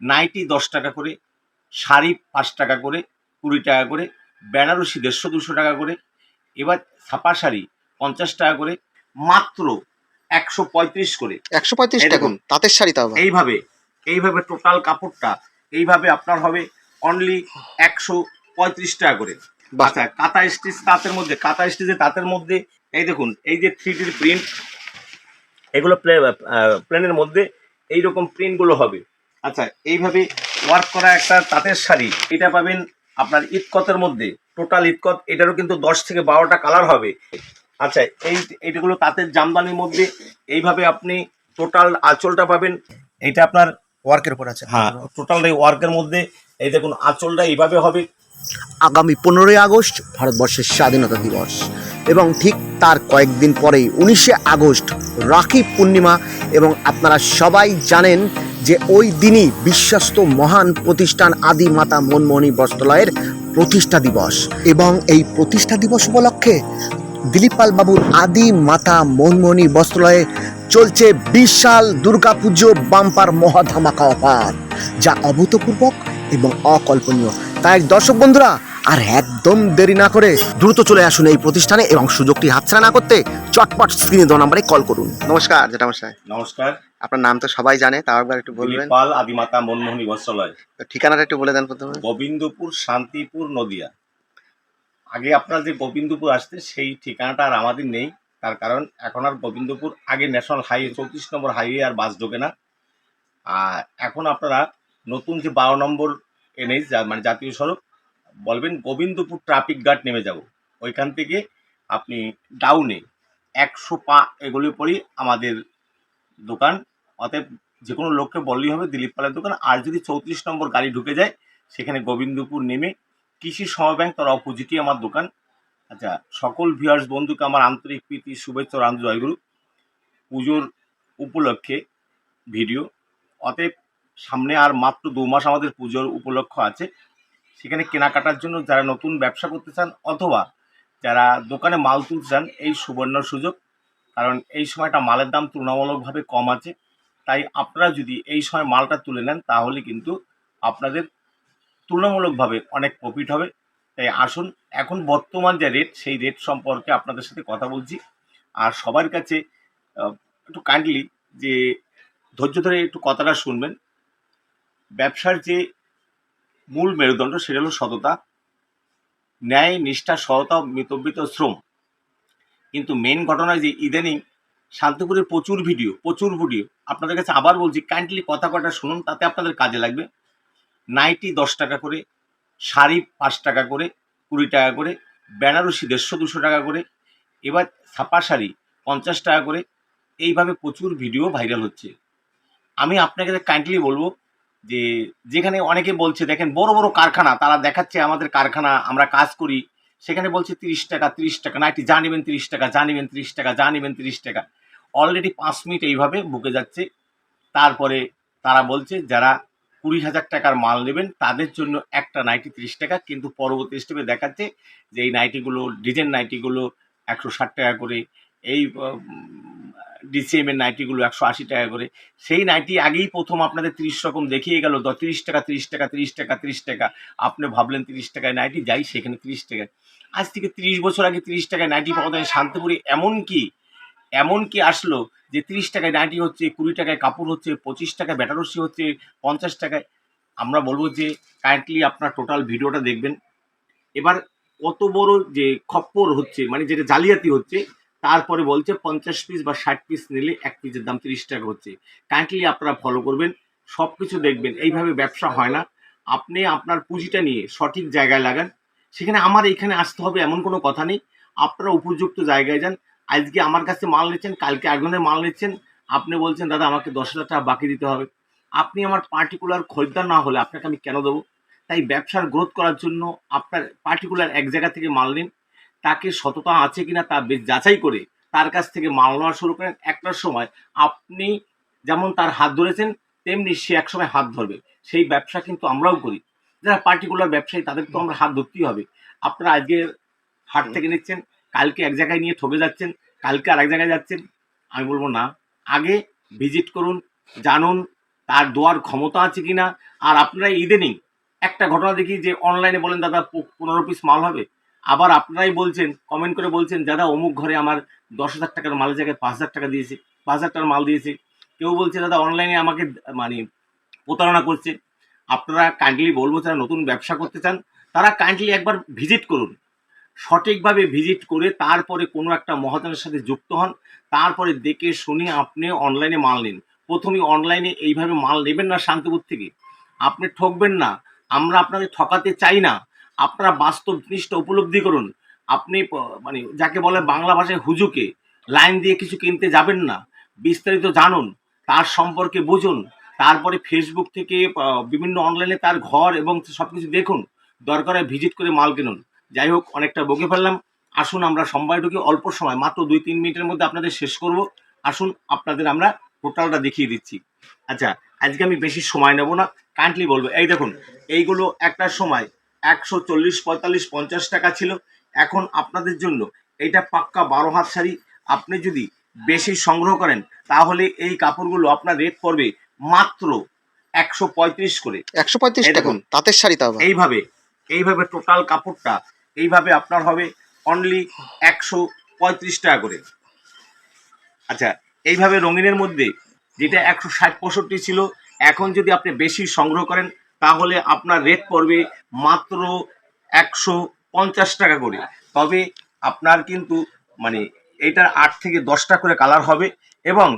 Nightie 10 টাকা করে, শাড়ি 5 টাকা করে, 20 টাকা করে, বেনারসি 150-200 টাকা করে, এবার ছাপা শাড়ি 50 টাকা করে, মাত্র 135 করে। 135 এই টাকা দেখুন, তাঁতের শাড়ি তাও আবার। এইভাবে টোটাল কাপড়টা এইভাবে আপনার হবে অনলি 135 টাকা করে। বাহ। আচ্ছা, কাঁথা স্টিচ তাঁতের মধ্যে এই দেখুন, এই যে 3D প্রিন্ট, এগুলো প্লেনের মধ্যে এইরকম প্রিন্টগুলো হবে। আচ্ছা, এইভাবে ওয়ার্ক করা একটা তাঁতের শাড়ি, এটা পাবেন আপনার ইটকতের মধ্যে, টোটাল ইটকত। এটারও কিন্তু 10 থেকে 12টা কালার হবে। আচ্ছা, এইগুলো তাঁতের জামদানির মধ্যে এইভাবে আপনি টোটাল আঁচলটা পাবেন। এটা আপনার ওয়ার্কের উপর আছে। হ্যাঁ, টোটাল এই ওয়ার্কের মধ্যে এই দেখুন আঁচলটা এইভাবে হবে। আগামী 15ই আগস্ট ভারতবর্ষের স্বাধীনতা দিবস এবং ঠিক তার কয়েকদিন পরেই 19শে আগস্ট রাখি পূর্ণিমা, এবং আপনারা সবাই জানেন যে ওই দিনই বিশ্বস্ত মহান প্রতিষ্ঠান আদি মাতা মনমোহিনী বস্ত্রালয়ের প্রতিষ্ঠা দিবস, এবং এই প্রতিষ্ঠা দিবস উপলক্ষে দিলীপ পাল বাবুর আদি মাতা মনমোহিনী বস্ত্রালয়ে চলছে বিশাল দুর্গাপুজো বাম্পার মহাধামাকা অফার, যা অভূতপূর্ব এবং অকল্পনীয়। তাই দর্শক বন্ধুরা আর একদম দেরি না করে দ্রুত চলে আসুন এই প্রতিষ্ঠানে এবং সুযোগটি হাতছাড়া না করতে চটপট স্ক্রিনে দেওয়া নাম্বারে কল করুন। নমস্কার জেঠামশাই। নমস্কার। আপনার নাম তো সবাই জানে, তাও একবার একটু দিলীপ বলবেন। পাল আদিমাতা মনমোহিনী বস্ত্রালয়, তো ঠিকানাটা একটু বলে দেন প্রথমে। গোবিন্দপুর, শান্তিপুর, নদিয়া। আগে আপনার যে গোবিন্দপুর আসতে সেই ঠিকানাটা আর আমাদের নেই, তার কারণ এখন আর গোবিন্দপুর, আগে ন্যাশনাল হাইওয়ে 34 নম্বর হাইওয়ে আর বাস ঢোকে না। আর এখন আপনারা নতুন যে 12 নম্বর এনএইচ, মানে জাতীয় সড়ক, বলবেন গোবিন্দপুর ট্রাফিক গার্ড নেমে যাব, ওইখান থেকে আপনি ডাউনে 100 পা এগুলি পরেই আমাদের দোকান। অতএব যে কোনো লোককে বললেই হবে দিলীপ পালের দোকান। আর যদি 34 নম্বর গাড়ি ঢুকে যায়, সেখানে গোবিন্দপুর নেমে কৃষি সমব্যাংক তার অপোজিটই আমার দোকান। আচ্ছা, সকল ভিউয়ার্স বন্ধুকে আমার আন্তরিক প্রীতি, শুভেচ্ছা, রাম জয়গুরু। পুজোর উপলক্ষে ভিডিও, অতএব সামনে আর মাত্র 2 মাস আমাদের পুজোর উপলক্ষ আছে। সেখানে কেনাকাটার জন্য যারা নতুন ব্যবসা করতে চান অথবা যারা দোকানে মাল তুলতে চান, এই সুবর্ণ সুযোগ। কারণ এই সময়টা মালের দাম তুলনামূলকভাবে কম আছে, তাই আপনারা যদি এই সময় মালটা তুলে নেন তাহলে কিন্তু আপনাদের তুলনামূলকভাবে অনেক প্রফিট হবে। তাই আসুন, এখন বর্তমান যে রেট, সেই রেট সম্পর্কে আপনাদের সাথে কথা বলছি। আর সবার কাছে একটু কাইন্ডলি যে ধৈর্য ধরে একটু কথাটা শুনবেন। ব্যবসার যে মূল মেরুদণ্ড সেটা হলো সততা, ন্যায়, নিষ্ঠা, সততা, মিতব্যয়িত শ্রম। কিন্তু মেন ঘটনা যে ইদানিং শান্তিপুরের প্রচুর ভিডিও আপনাদের কাছে আবার বলছি, কাইন্ডলি কথা কটা শুনুন, তাতে আপনাদের কাজে লাগবে। নাইটি 10 টাকা করে, শাড়ি 5 টাকা করে, 20 টাকা করে, বেনারসি 150-200 টাকা করে, এবার ছাপা শাড়ি 50 টাকা করে। এইভাবে প্রচুর ভিডিও ভাইরাল হচ্ছে। আমি আপনাকে কাইন্ডলি বলবো যে যেখানে অনেকে বলছে, দেখেন বড় বড় কারখানা, তারা দেখাচ্ছে আমাদের কারখানা, আমরা কাজ করি, সেখানে বলছে 30 টাকা 30 টাকা নাইটি, যা নেবেন 30 টাকা, যা নেবেন 30 টাকা, যা নেবেন 30 টাকা। অলরেডি 5 মিনিট এইভাবে বুকে যাচ্ছে। তারপরে তারা বলছে যারা 20,000 টাকার মাল নেবেন তাদের জন্য একটা নাইটি 30 টাকা, কিন্তু পরবর্তী স্টেপে দেখাচ্ছে যে এই নাইটিগুলো, ডিজাইন নাইটিগুলো 160 টাকা করে, এই ডিসিএম এর নাইটিগুলো 180 টাকা করে। সেই নাইটি আগেই প্রথম আপনাদের 30 রকম দেখিয়ে গেল, 30 টাকা 30 টাকা 30 টাকা 30 টাকা। আপনি ভাবলেন 30 টাকায় নাইটি, যাই সেখানে 30 টাকায়। আজ থেকে 30 বছর আগে 30 টাকায় নাইটি পাওয়া যায় শান্তিপুরে। এমনকি আসলো যে 30 টাকায় নাইটি হচ্ছে, 20 টাকায় কাপড় হচ্ছে, 25 টাকায় বেনারসি হচ্ছে, 50 টাকায়। আমরা বলবো যে কাইন্ডলি আপনার টোটাল ভিডিওটা দেখবেন। এবার কত বড় যে খপ্পর হচ্ছে, মানে যেটা জালিয়াতি হচ্ছে, তারপরে বলছে 50 পিস বা 60 পিস নিলে এক পিসের দাম 30 টাকা হচ্ছে। কাইন্ডলি আপনারা ফলো করবেন, সব কিছু দেখবেন। এইভাবে ব্যবসা হয় না। আপনি আপনার পুঁজিটা নিয়ে সঠিক জায়গায় লাগান। সেখানে আমার এখানে আসতে হবে এমন কোনো কথা নেই। আপনারা উপযুক্ত জায়গায় যান। আজকে আমার কাছে মাল নিচ্ছেন, কালকে একজনের মাল নিচ্ছেন, আপনি বলছেন দাদা আমাকে 10,000 টাকা বাকি দিতে হবে। আপনি আমার পার্টিকুলার খরিদ্দার না হলে আপনাকে আমি কেন দেবো? তাই ব্যবসার গ্রোথ করার জন্য আপনার পার্টিকুলার এক জায়গা থেকে মাল নিন, তাকে সততা আছে কিনা তা বেশ যাচাই করে তার কাছ থেকে মাল নেওয়া শুরু করেন। একটার সময় আপনি যেমন তার হাত ধরেছেন, তেমনি সে একসময় হাত ধরবে। সেই ব্যবসা কিন্তু আমরাও করি। যারা পার্টিকুলার ব্যবসায়ী তাদের তো আমরা হাত ধরতেই হবে। আপনারা আজকে হাট থেকে নিচ্ছেন, কালকে এক জায়গায় নিয়ে ঠকে যাচ্ছেন, কালকে আর এক জায়গায় যাচ্ছেন। আমি বলবো না, আগে ভিজিট করুন, জানুন, তার দেওয়ার ক্ষমতা আছে কিনা। আর আপনারা ইদানিং একটা ঘটনা দেখি যে অনলাইনে বলেন দাদা 15 পিস মাল হবে, আবার আপনারাই বলছেন কমেন্ট করে বলছেন দাদা অমুক ঘরে আমার 10,000 টাকার মালের জায়গায় 5,000 টাকা দিয়েছে, 5,000 টাকার মাল দিয়েছে। কেউ বলছে দাদা অনলাইনে আমাকে মানে প্রতারণা করছে। আপনারা কাইন্ডলি বলবো যারা নতুন ব্যবসা করতে চান তারা কাইন্ডলি একবার ভিজিট করুন, সঠিকভাবে ভিজিট করে তারপরে কোনো একটা মহাজনের সাথে যুক্ত হন, তারপরে দেখে শুনে আপনি অনলাইনে মাল নিন। প্রথমেই অনলাইনে এইভাবে মাল নেবেন না শান্তিপুর থেকে, আপনি ঠকবেন না। আমরা আপনাদের ঠকাতে চাই না, আপনারা বাস্তব জিনিসটা উপলব্ধি করুন। আপনি মানে যাকে বলে বাংলা ভাষায় হুজুকে লাইন দিয়ে কিছু কিনতে যাবেন না, বিস্তারিত জানুন, তার সম্পর্কে বুঝুন, তারপরে ফেসবুক থেকে বিভিন্ন অনলাইনে তার ঘর এবং সব কিছু দেখুন, দরকারে ভিজিট করে মাল কিনুন। যাই হোক, অনেকটা বকে ফেললাম। আসুন আমরা সময় ঢুকি অল্প সময়, মাত্র 2-3 মিনিটের মধ্যে আপনাদের শেষ করব। আসুন আপনাদের আমরা টোটালটা দেখিয়ে দিচ্ছি। আচ্ছা, আজকে আমি বেশি সময় নেব না, কাইন্ডলি বলবো। এই দেখুন, এইগুলো একটা সময় 140, 45, 50 টাকা ছিল। এখন আপনাদের জন্য এইটা পাক্কা 12 হাত শাড়ি। আপনি যদি বেশি সংগ্রহ করেন তাহলে এই কাপড়গুলো আপনার রেট পড়বে মাত্র 135 করে। 135 এই টাকা দেখুন, তাঁতের শাড়ি তাও আবার। এইভাবে এইভাবে টোটাল কাপড়টা এইভাবে আপনার হবে অনলি 135 টাকা করে। আচ্ছা, এইভাবে রঙিনের মধ্যে যেটা 160-65 ছিল, এখন যদি আপনি বেশি সংগ্রহ করেন তাহলে আপনার রেট পড়বে মাত্র 150 টাকা করে। তবে আপনার কিন্তু মানে এটার 8 থেকে 10টা করে কালার হবে এবং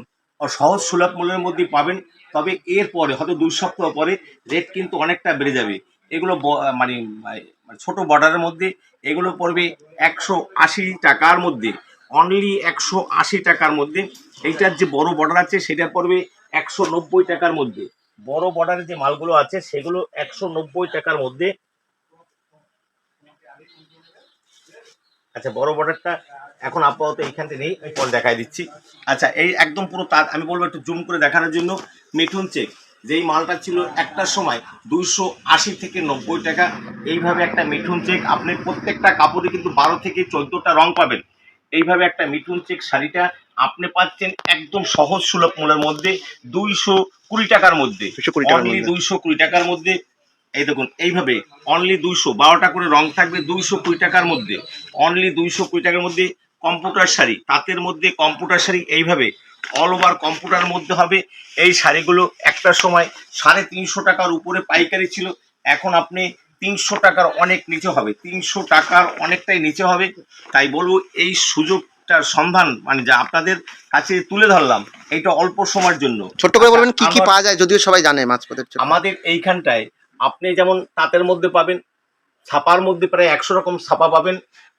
সহজ সুলভ মূল্যের মধ্যে পাবেন। তবে এর পরে হয়তো 2 সপ্তাহ পরে রেট কিন্তু অনেকটা বেড়ে যাবে। এগুলো মানে ছোট বর্ডারের মধ্যে এগুলো পড়বে 180 টাকার মধ্যে, অনলি 180 টাকার মধ্যে। এইটার যে বড় বর্ডার আছে সেটা পড়বে 190 টাকার মধ্যে। বড় বর্ডারের যে মালগুলো আছে সেগুলো 190 টাকার মধ্যে। আচ্ছা, বড় বর্ডারটা এখন আপাতত এইখানতে নেই, আমি পরে দেখাই দিচ্ছি। আচ্ছা, এই একদম পুরো তার আমি বলবো একটু জুম করে দেখানোর জন্য। মিঠুন চেক যেই মালটা ছিল একটার সময় 280 থেকে 90 টাকা, এইভাবে একটা মিঠুন চেক আপনি প্রত্যেকটা কাপড়ে কিন্তু 12 থেকে 14টা রং পাবেন। এইভাবে একটা মিঠুন চেক শাড়িটা আপনি পাচ্ছেন একদম সহজ সুলভ মূল্যের মধ্যে 220 টাকার মধ্যে, 220 টাকার অনলি মধ্যে। 220 টাকার মধ্যে। এই দেখুন, এইভাবে অনলি 212টা করে রং থাকবে 220 টাকার মধ্যে, অনলি 220 টাকার মধ্যে। কম্পিউটার শাড়ি, তাঁতের মধ্যে কম্পিউটার শাড়ি এইভাবে অল ওভার কম্পিউটার মধ্যে হবে। এই শাড়িগুলো একটা সময় 350 টাকার উপরে পাইকারি ছিল, এখন আপনি 300 টাকার অনেক নিচে হবে, 300 টাকার অনেকটাই নিচে হবে। তাই বলবো এই সুযোগটার সন্ধান মানে যা আপনাদের কাছে তুলে ধরলাম, এটা অল্প সময়ের জন্য। ছোট্ট করে বলবেন কি কি আমার- পাওয়া যায়, যদিও সবাই জানে মাঝপথের জন্য। আমাদের এইখানটায় আপনি যেমন তাঁতের মধ্যে পাবেন, ছাপার মধ্যে প্রায় 100 রকম ছাপা পাবেন।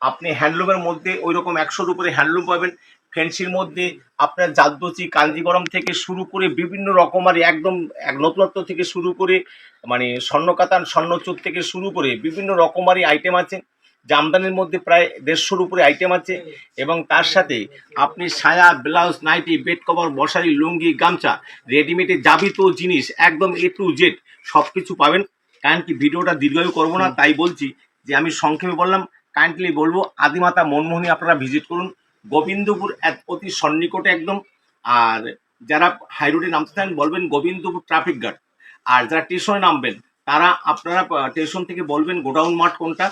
আপনি হ্যান্ডলুমের মধ্যে ওই রকম 100-র উপরে হ্যান্ডলুম পাবেন। ফ্যান্সির মধ্যে আপনার জারদোজি, কাঞ্জিবরম থেকে শুরু করে বিভিন্ন রকমারি একদম এক নতুনত্ব থেকে শুরু করে মানে স্বর্ণকাতান, স্বর্ণচুর থেকে শুরু করে বিভিন্ন রকমারি আইটেম আছে। জামদানির মধ্যে প্রায় 150-র উপরে আইটেম আছে এবং তার সাথে আপনি সায়া, ব্লাউজ, নাইটি, বেড কভার, মশারি, লুঙ্গি, গামছা, রেডিমেডের যাবতীয় জিনিস একদম A to Z সব কিছু পাবেন। কারণ কি ভিডিওটা দীর্ঘায়ু করবো না, তাই বলছি যে আমি সংক্ষেপে বললাম। কাইন্ডলি বলবো আদিমাতা মনমোহনী আপনারা ভিজিট করুন, গোবিন্দপুর অতি সন্নিকটে একদম। আর যারা হাই রোডে নামতে চান বলবেন গোবিন্দপুর ট্রাফিক গার্ড, আর যারা স্টেশনে নামবেন তারা আপনারা স্টেশন থেকে বলবেন গোডাউন মাঠ কোনটা,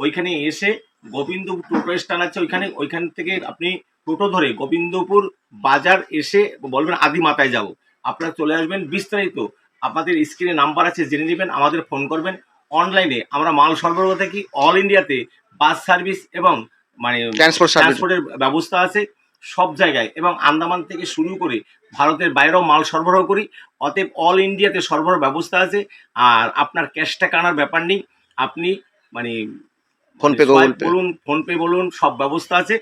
ওইখানে এসে গোবিন্দপুর টোটো স্ট্যান্ড আছে ওইখান থেকে আপনি টোটো ধরে গোবিন্দপুর বাজার এসে বলবেন আদিমাতায় যাব, আপনারা চলে আসবেন। বিস্তারিত আপনাদের স্ক্রিনে নাম্বার আছে, জেনে নেবেন, আমাদের ফোন করবেন। অনলাইনে আমরা মাল সরবরাহ থাকি অল ইন্ডিয়াতে, বাস সার্ভিস এবং মানে ট্রান্সপোর্ট সার্ভিস। ট্রান্সপোর্টের ব্যবস্থা আছে সব জায়গায়, এবং আন্দামান থেকে শুরু করে ভারতের বাইরেও মাল সরবরাহ করি। অতএব অল ইন্ডিয়াতে সরবরাহ ব্যবস্থা আছে। আর আপনার ক্যাশ টাকা আনার ব্যাপার নেই, আপনি মানে ফোনপে, গুগল সোয়াইপ পে। বলুন, ফোনপে বলুন, সব ব্যবস্থা আছে।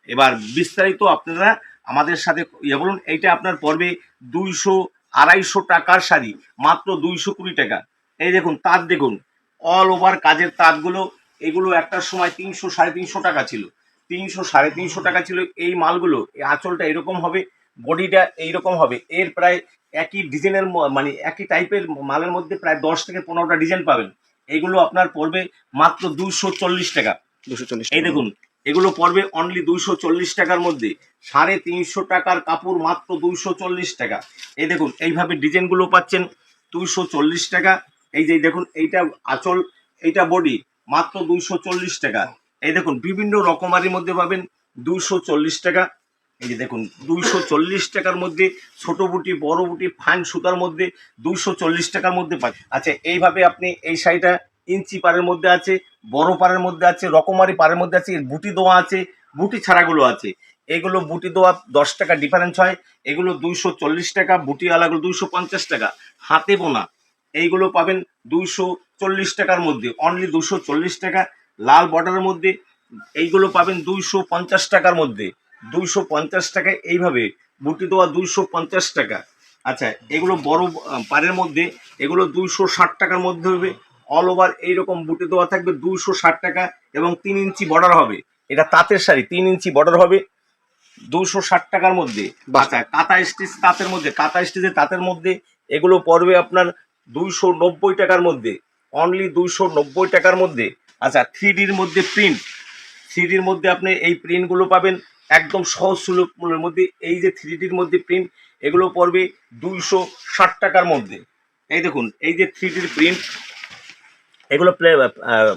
এবার বিস্তারিত আপনারা আমাদের সাথে বলুন। এইটা আপনার পড়বে 200-250 টাকার শাড়ি মাত্র 220 টাকা। এই দেখুন তাঁত, দেখুন অল ওভার কাজের তাঁতগুলো, এগুলো একটার সময় 300-350 টাকা ছিল, 300-350 টাকা ছিল এই মালগুলো। এই আঁচলটা এরকম হবে, বডিটা এইরকম হবে, এর প্রায় একই ডিজাইনের মানে একই টাইপের মালের মধ্যে প্রায় 10 থেকে 15টা ডিজাইন পাবেন। এগুলো আপনার পড়বে মাত্র 240 টাকা। 240 এই টাকা। দেখুন এগুলো পড়বে অনলি 240 টাকার মধ্যে। 350 টাকার কাপড় মাত্র 240 টাকা। এই দেখুন এইভাবে ডিজাইনগুলো পাচ্ছেন 240 টাকা। এই যে দেখুন এইটা আঁচল, এইটা বডি, মাত্র 240 টাকা। এই দেখুন বিভিন্ন রকমারির মধ্যে পাবেন 240 টাকা। এই যে দেখুন 240 টাকার মধ্যে ছোট বুটি, বড় বুটি, ফাইন সুতার মধ্যে 240 টাকার মধ্যে পাচ্ছেন। আচ্ছা, এইভাবে আপনি এই শাড়িটা ইঞ্চি পাড়ের মধ্যে আছে, বড় পাড়ের মধ্যে আছে, রকমারি পাড়ের মধ্যে আছে, বুটি দেওয়া আছে, বুটি ছাড়াগুলো আছে। এগুলো বুটি দেওয়া 10 টাকা ডিফারেন্স হয়। এগুলো 240 টাকা, বুটি আলাগুলো 250 টাকা। হাতে বোনা এইগুলো পাবেন 240 টাকার মধ্যে, অনলি 240 টাকা। লাল বর্ডারের মধ্যে এইগুলো পাবেন 250 টাকার মধ্যে, 250 টাকায়। এইভাবে বুটি দেওয়া 250 টাকা। আচ্ছা, এগুলো বড় পাড়ের মধ্যে এগুলো 260 টাকার মধ্যে হবে। অল ওভার এইরকম বুটি দেওয়া থাকবে 260 টাকা এবং 3 ইঞ্চি বর্ডার হবে। এটা তাঁতের শাড়ি, 3 ইঞ্চি বর্ডার হবে 260 টাকার মধ্যে। আচ্ছা, কাঁথা স্টিচ তাঁতের মধ্যে, কাঁথা স্টিচে তাঁতের মধ্যে এগুলো পড়বে আপনার 290 টাকার মধ্যে, অনলি 290 টাকার মধ্যে। আচ্ছা, 3Dর মধ্যে প্রিন্ট, 3Dর মধ্যে আপনি এই প্রিন্টগুলো পাবেন একদম সহজ সুলভ মূল্যের মধ্যে। এই যে 3Dর মধ্যে প্রিন্ট, এগুলো পড়বে 260 টাকার মধ্যে। এই দেখুন এই যে 3Dর প্রিন্ট, এগুলো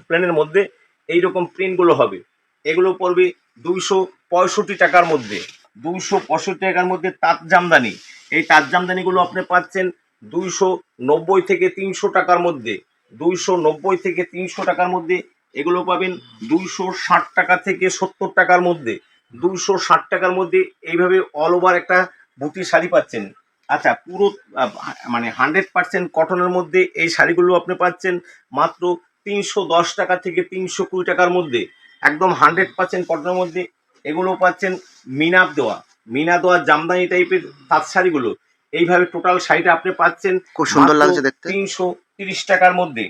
প্লেনের মধ্যে এইরকম প্রিন্টগুলো হবে। এগুলো পড়বে 265 টাকার মধ্যে, 265 টাকার মধ্যে তাঁত জামদানি। এই তাঁত জামদানিগুলো আপনি পাচ্ছেন 290 থেকে 300 টাকার মধ্যে, 290 থেকে 300 টাকার মধ্যে। এগুলো পাবেন 260 টাকা থেকে 70 টাকার মধ্যে, 260 টাকার মধ্যে। এইভাবে অল ওভার একটা বুটি শাড়ি পাচ্ছেন। আচ্ছা, পুরো মানে 100% কটনের মধ্যে এই শাড়িগুলো আপনি পাচ্ছেন মাত্র 310 টাকা থেকে 320 টাকার মধ্যে, একদম 100% কটনের মধ্যে। এগুলো পাচ্ছেন মিনা দেওয়া জামদানি টাইপের তাঁত শাড়িগুলো। এইভাবে টোটাল শাড়িটা আপনি পাচ্ছেন খুব সুন্দর লাগছে দেখতে। 330 টাকার মধ্যে।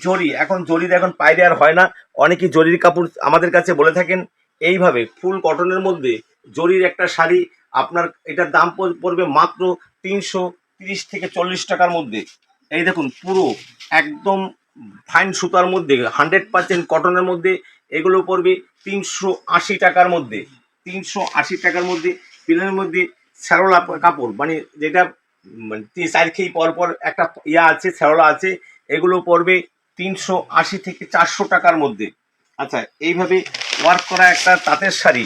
জরি, এখন জরির এখন পাইরে আর হয় না, অনেকে জরির কাপড় আমাদের কাছে বলে থাকেন। এইভাবে ফুল কটনের মধ্যে জরির একটা শাড়ি আপনার, এটার দাম পড়বে মাত্র 330 থেকে 40 টাকার মধ্যে। এই দেখুন পুরো একদম ফাইন সুতার মধ্যে 100% কটনের মধ্যে এগুলো পড়বে 380 টাকার মধ্যে, 380 টাকার মধ্যে। প্লেনের মধ্যে শ্যারোলা কাপড়, মানে যেটা মানে 4 খেই পর পর একটা ইয়া আছে, শ্যারোলা আছে, এগুলো পড়বে 380 থেকে 400 টাকার মধ্যে। আচ্ছা, এইভাবে ওয়ার্ক করা একটা তাঁতের শাড়ি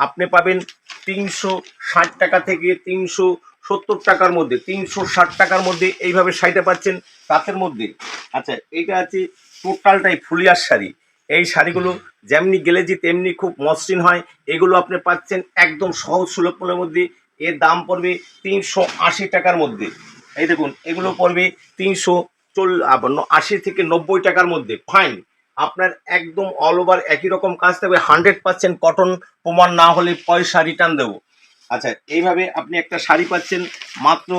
আপনি পাবেন 360 টাকা থেকে 370 টাকার মধ্যে, 360 টাকার মধ্যে এইভাবে শাড়িটা পাচ্ছেন তাঁতের মধ্যে। আচ্ছা, এইটা আছে টোটালটাই ফুলিয়ার শাড়ি। এই শাড়িগুলো যেমনি গেলেজি তেমনি খুব মসৃণ হয়। এগুলো আপনি পাচ্ছেন একদম সহজ সুলভ মূল্যের মধ্যে। এর দাম পড়বে 380 টাকার মধ্যে। এই দেখুন এগুলো পড়বে 380 থেকে 90 টাকার মধ্যে। ফাইন, আপনার একদম অল ওভার একই রকম কাজ থাকবে, 100% কটন, প্রমাণ না হলে পয়সা রিটার্ন দেবো। আচ্ছা, এইভাবে আপনি একটা শাড়ি পাচ্ছেন মাত্র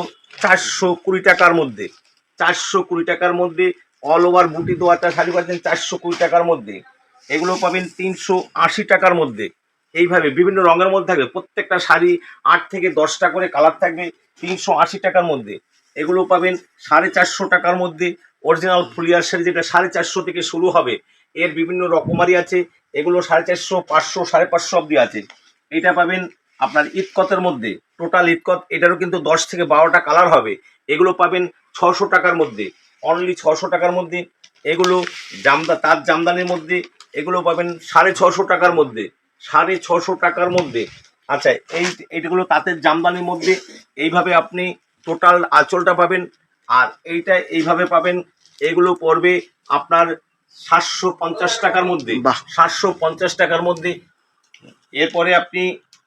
420 টাকার মধ্যে, 420 টাকার মধ্যে। অল ওভার বুটি দেওয়া একটা শাড়ি পাচ্ছেন 420 টাকার মধ্যে। এগুলো পাবেন 380 টাকার মধ্যে। এইভাবে বিভিন্ন রঙের মধ্যে থাকবে, প্রত্যেকটা শাড়ি 8 থেকে 10টা করে কালার থাকবে 380 টাকার মধ্যে। এগুলো পাবেন 450 টাকার মধ্যে। অরিজিনাল ফুলিয়ার শাড়ি যেটা 450 থেকে শুরু হবে, এর বিভিন্ন রকমারি আছে। এগুলো 450, 500, 550 অবধি আছে। এটা পাবেন আপনার ইতকতের মধ্যে, টোটাল ইতকত, এটারও কিন্তু 10 থেকে 12টা কালার হবে। এগুলো পাবেন 600 টাকার মধ্যে, অনলি 600 টাকার মধ্যে। এগুলো তাঁত জামদানির মধ্যে এগুলো পাবেন 650 টাকার মধ্যে, 650 টাকার মধ্যে। আচ্ছা, এইগুলো তাঁতের জামদানির মধ্যে। এইভাবে আপনি টোটাল আঁচলটা পাবেন। আর এইটা এইভাবে পাবেন। এগুলো পড়বে আপনার 750 টাকার মধ্যে, বাহ। 750 টাকার মধ্যে। এরপরে আপনি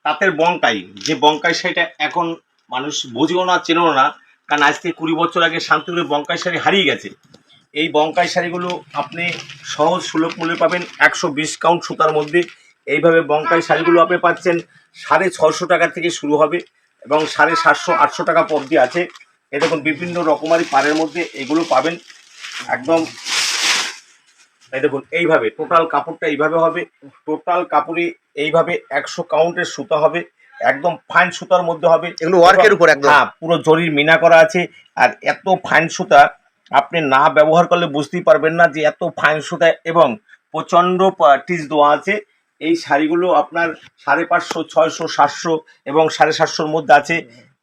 তাঁতের বঙ্কাই, যে বঙ্কাই শাড়িটা এখন মানুষ বোঝেও না, চেনেও না, কারণ আজ থেকে 20 বছর আগে শান্তিপুরের বঙ্কাই শাড়ি হারিয়ে গেছে। এই বঙ্কাই শাড়িগুলো আপনি সহজ সুলভ মূল্যে পাবেন 120 কাউন্ট সুতার মধ্যে। এইভাবে বঙ্কাই শাড়িগুলো আপনি পাচ্ছেন 650 টাকা থেকে শুরু হবে এবং 750, 800 টাকা অবধি আছে। এ দেখুন বিভিন্ন রকমারি পাড়ের মধ্যে এগুলো পাবেন একদম। এই দেখুন এইভাবে টোটাল কাপড়টা এইভাবে হবে, টোটাল কাপড়ে এইভাবে 100 কাউন্টের সুতা হবে, একদম ফাইন সুতার মধ্যে হবে। এগুলো ওয়ার্কের উপর একদম। হ্যাঁ, পুরো জরির মিনা করা আছে। আর এত ফাইন সুতা আপনি না ব্যবহার করলে বুঝতেই পারবেন না যে এত ফাইন সুতা, এবং প্রচণ্ড টিচ দেওয়া আছে। এই শাড়িগুলো আপনার 550, 600, 700 এবং 750-র মধ্যে আছে।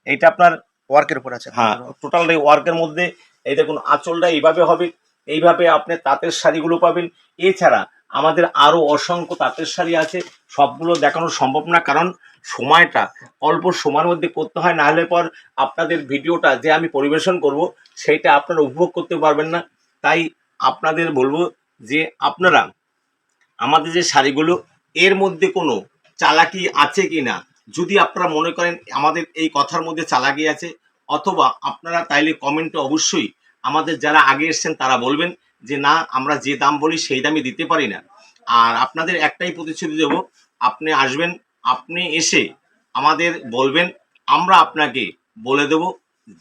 এইটা আপনার ওয়ার্কের উপর আছে। হ্যাঁ টোটাল ওয়ার্কের মধ্যে। এই দেখুন আঁচলটা এইভাবে হবে, এইভাবে আপনি তাঁতের শাড়িগুলো পাবেন। এছাড়া আমাদের আরও অসংখ্য তাঁতের শাড়ি আছে, সবগুলো দেখানো সম্ভব না, কারণ সময়টা অল্প সময়ের মধ্যে করতে হয়, না হলে পর আপনাদের ভিডিওটা যে আমি পরিবেশন করব সেইটা আপনারা উপভোগ করতে পারবেন না। তাই আপনাদের বলবো যে আপনারা আমাদের যে শাড়িগুলো এর মধ্যে কোনো চালাকি আছে কি না, যদি আপনারা মনে করেন আমাদের এই কথার মধ্যে চালাকি আছে, অথবা আপনারা তাইলে কমেন্টে অবশ্যই আমাদের যারা আগে এসছেন তারা বলবেন যে না আমরা যে দাম বলি সেই দামই দিতে পারি না। আর আপনাদের একটাই প্রতিশ্রুতি দেবো, আপনি আসবেন, আপনি এসে আমাদের বলবেন, আমরা আপনাকে বলে দেব,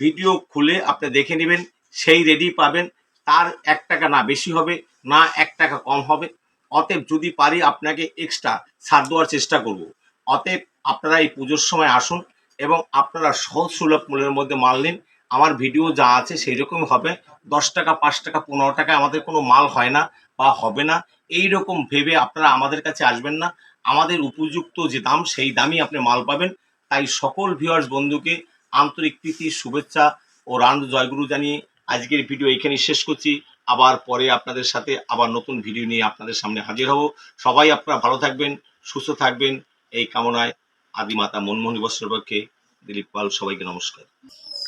ভিডিও খুলে আপনি দেখে নেবেন, সেই রেডি পাবেন। তার 1 টাকা না বেশি হবে, না 1 টাকা কম হবে। অতএব যদি পারি আপনাকে এক্সট্রা ছাড় দেওয়ার চেষ্টা করব। অতএব আপনারা এই পুজোর সময় আসুন এবং আপনারা সহজ সুলভ মূল্যের মধ্যে মাল নিন। আমার ভিডিও যা আছে সেই রকম হবে। 10 টাকা, 5 টাকা, 15 টাকা আমাদের কোনো মাল হয় না বা হবে না, এই রকম ভেবে আপনারা আমাদের কাছে আসবেন না। আমাদের উপযুক্ত যে দাম সেই দামই আপনি মাল পাবেন। তাই সকল ভিউয়ার্স বন্ধুকে আন্তরিক প্রীতি, শুভেচ্ছা ও রান্দ জয়গুরু জানিয়ে আজকের ভিডিও এখানেই শেষ করছি। আবার পরে আপনাদের সাথে আবার নতুন ভিডিও নিয়ে আপনাদের সামনে হাজির হব। সবাই আপনারা ভালো থাকবেন, সুস্থ থাকবেন, এই কামনায় আদিমাতা মনমোহনী বস্ত্রের পক্ষে দিলীপ পাল সবাইকে নমস্কার।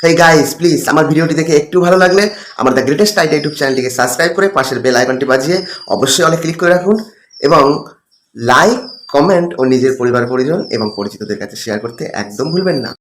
হেই গাইস, প্লিজ আমার ভিডিওটি দেখে একটু ভালো লাগলে আমার দ্য গ্রেটেস্ট আইডিয়া ইউটিউব চ্যানেলটিকে সাবস্ক্রাইব করে পাশের বেল আইকনটি বাজিয়ে অবশ্যই অলে ক্লিক করে রাখুন এবং লাইক, কমেন্ট ও নিজের পরিবার পরিজন এবং পরিচিতদের কাছে শেয়ার করতে একদম ভুলবেন না।